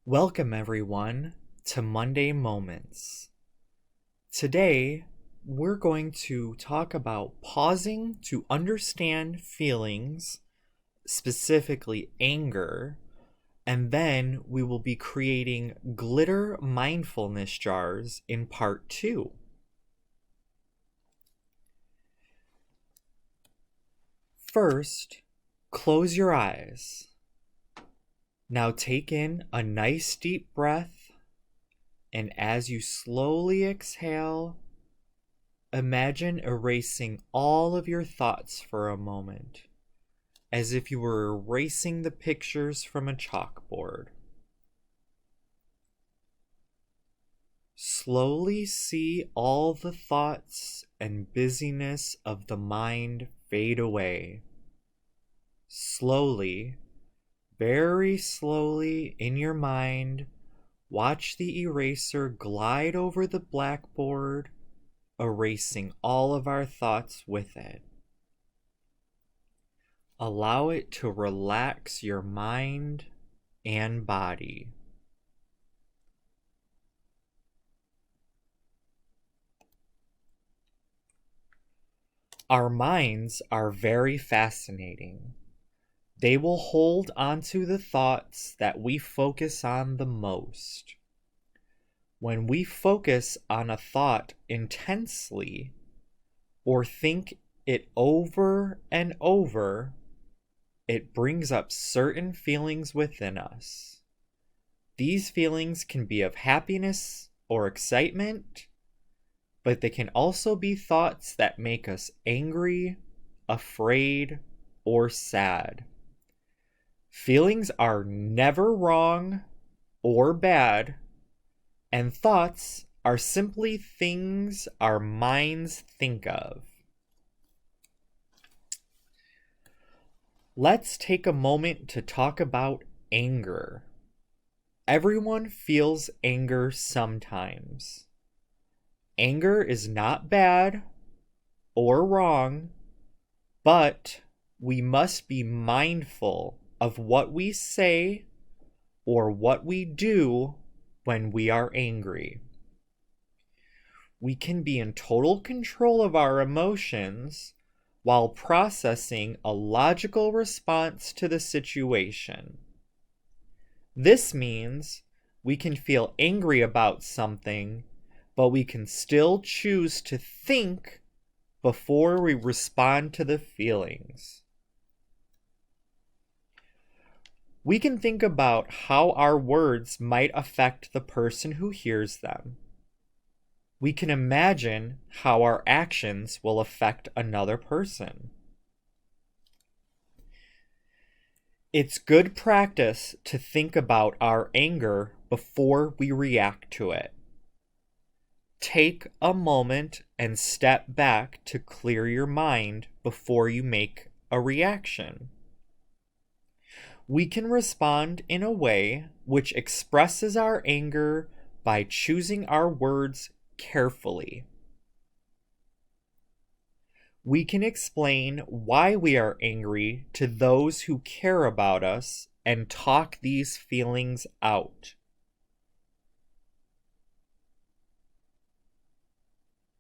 Welcome, everyone, to Monday Moments. Today, we're going to talk about pausing to understand feelings, specifically anger, and then we will be creating glitter mindfulness jars in part two. First, close your eyes. Now take in a nice deep breath, and as you slowly exhale, imagine erasing all of your thoughts for a moment, as if you were erasing the pictures from a chalkboard. Slowly see all the thoughts and busyness of the mind fade away. Slowly, very slowly in your mind, watch the eraser glide over the blackboard, erasing all of our thoughts with it. Allow it to relax your mind and body. Our minds are very fascinating. They will hold onto the thoughts that we focus on the most. When we focus on a thought intensely or think it over and over, it brings up certain feelings within us. These feelings can be of happiness or excitement, but they can also be thoughts that make us angry, afraid, or sad. Feelings are never wrong or bad, and thoughts are simply things our minds think of. Let's take a moment to talk about anger. Everyone feels anger sometimes. Anger is not bad or wrong, but we must be mindful of what we say or what we do when we are angry. We can be in total control of our emotions while processing a logical response to the situation. This means we can feel angry about something, but we can still choose to think before we respond to the feelings. We can think about how our words might affect the person who hears them. We can imagine how our actions will affect another person. It's good practice to think about our anger before we react to it. Take a moment and step back to clear your mind before you make a reaction. We can respond in a way which expresses our anger by choosing our words carefully. We can explain why we are angry to those who care about us and talk these feelings out.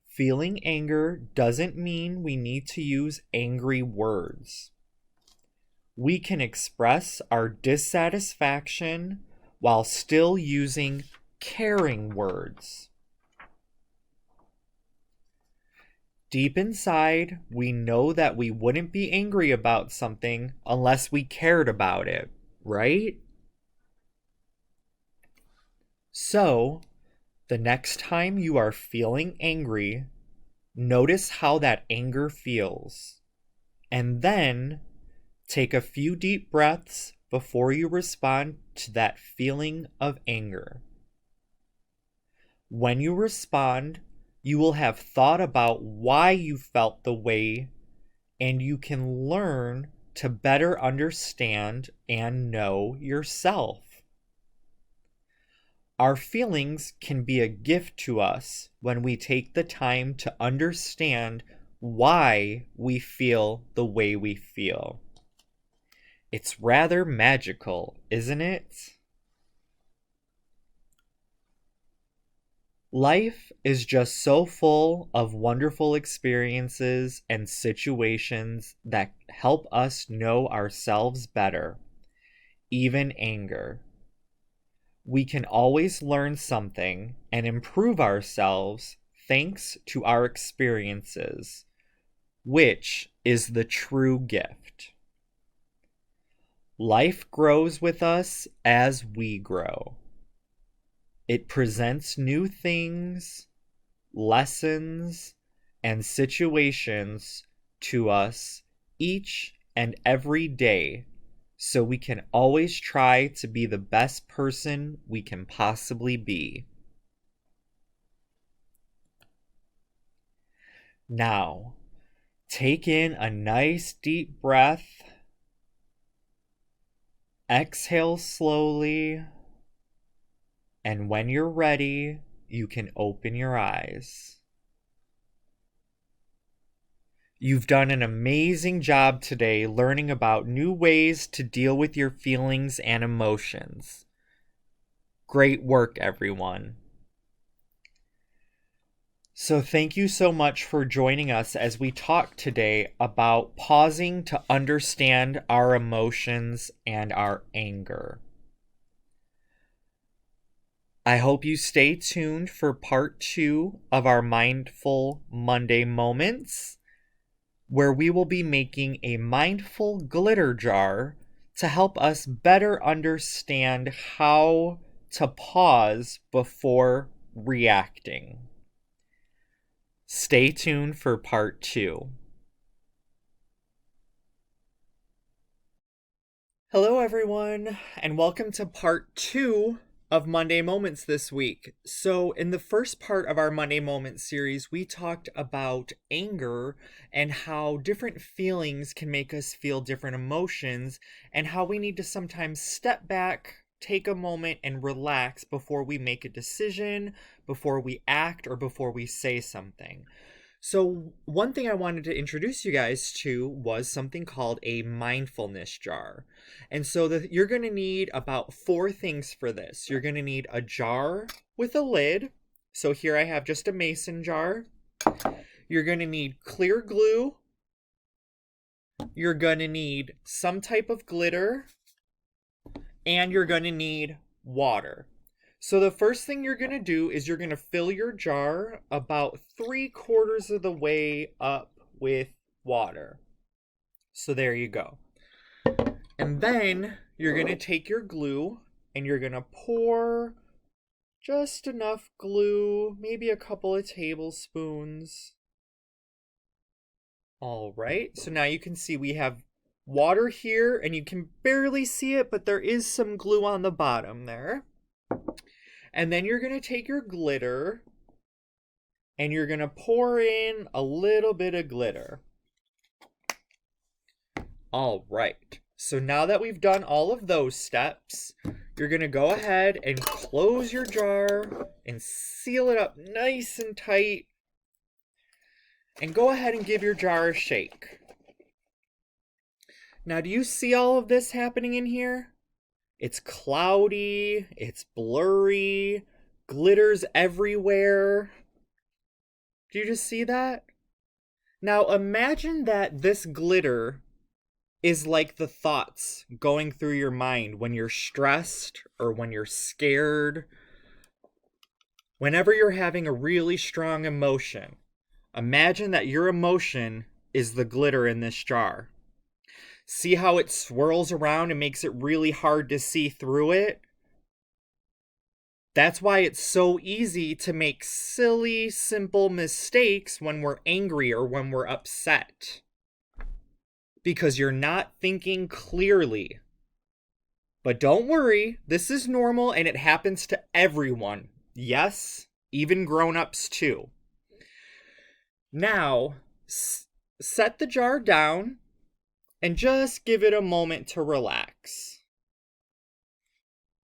Feeling anger doesn't mean we need to use angry words. We can express our dissatisfaction while still using caring words. Deep inside, we know that we wouldn't be angry about something unless we cared about it, right? So, the next time you are feeling angry, notice how that anger feels, and then take a few deep breaths before you respond to that feeling of anger. When you respond, you will have thought about why you felt the way, and you can learn to better understand and know yourself. Our feelings can be a gift to us when we take the time to understand why we feel the way we feel. It's rather magical, isn't it? Life is just so full of wonderful experiences and situations that help us know ourselves better, even anger. We can always learn something and improve ourselves thanks to our experiences, which is the true gift. Life grows with us as we grow. It presents new things, lessons, and situations to us each and every day, so we can always try to be the best person we can possibly be. Now, take in a nice deep breath. Exhale slowly. And when you're ready, you can open your eyes. You've done an amazing job today learning about new ways to deal with your feelings and emotions. Great work, everyone. So thank you so much for joining us as we talk today about pausing to understand our emotions and our anger. I hope you stay tuned for part 2 of our Mindful Monday Moments, where we will be making a mindful glitter jar to help us better understand how to pause before reacting. Stay tuned for part 2. Hello, everyone, and welcome to part 2 of Monday Moments this week. So, in the first part of our Monday Moments series, we talked about anger and how different feelings can make us feel different emotions, and how we need to sometimes step back, take a moment, and relax before we make a decision, before we act, or before we say something. So, one thing I wanted to introduce you guys to was something called a mindfulness jar. And so you're going to need about 4 things for this. You're going to need a jar with a lid. So here I have just a mason jar. You're going to need clear glue. You're going to need some type of glitter. And you're going to need water. So the first thing you're going to do is you're going to fill your jar about 3/4 of the way up with water. So there you go. And then you're going to take your glue and you're going to pour just enough glue, maybe a couple of tablespoons. All right, so now you can see we have water here and you can barely see it, but there is some glue on the bottom there. And then you're going to take your glitter and you're going to pour in a little bit of glitter. All right. So now that we've done all of those steps, you're going to go ahead and close your jar and seal it up nice and tight. And go ahead and give your jar a shake. Now, do you see all of this happening in here? It's cloudy, it's blurry, glitters everywhere. Do you just see that? Now imagine that this glitter is like the thoughts going through your mind when you're stressed or when you're scared. Whenever you're having a really strong emotion, imagine that your emotion is the glitter in this jar. See how it swirls around and makes it really hard to see through it? That's why it's so easy to make silly, simple mistakes when we're angry or when we're upset. Because you're not thinking clearly. But don't worry, this is normal and it happens to everyone. Yes, even grown-ups too. Now, set the jar down and just give it a moment to relax.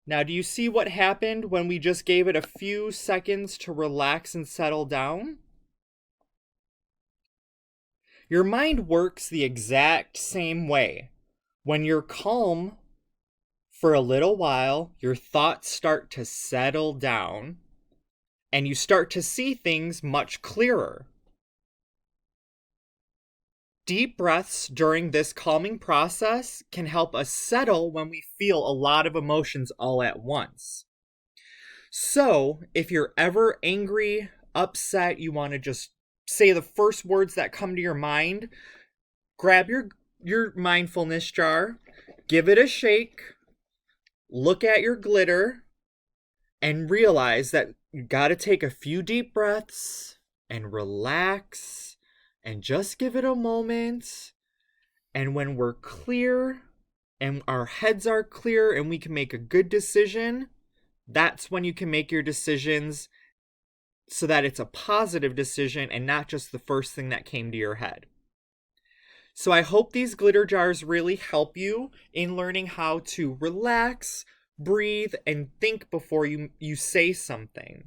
Now, do you see what happened when we just gave it a few seconds to relax and settle down? Your mind works the exact same way. When you're calm for a little while, your thoughts start to settle down. and you start to see things much clearer. Deep breaths during this calming process can help us settle when we feel a lot of emotions all at once. So, if you're ever angry, upset, you want to just say the first words that come to your mind, grab your mindfulness jar, give it a shake, look at your glitter, and realize that you got to take a few deep breaths and relax and just give it a moment. And when we're clear and our heads are clear and we can make a good decision, that's when you can make your decisions so that it's a positive decision and not just the first thing that came to your head. So I hope these glitter jars really help you in learning how to relax, breathe, and think before you say something.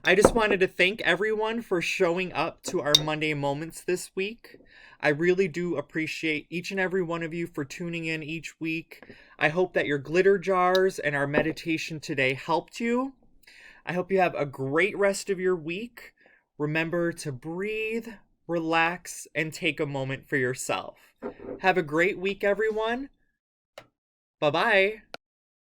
I just wanted to thank everyone for showing up to our Monday Moments this week. I really do appreciate each and every one of you for tuning in each week. I hope that your glitter jars and our meditation today helped you. I hope you have a great rest of your week. Remember to breathe, relax, and take a moment for yourself. Have a great week, everyone. Bye-bye.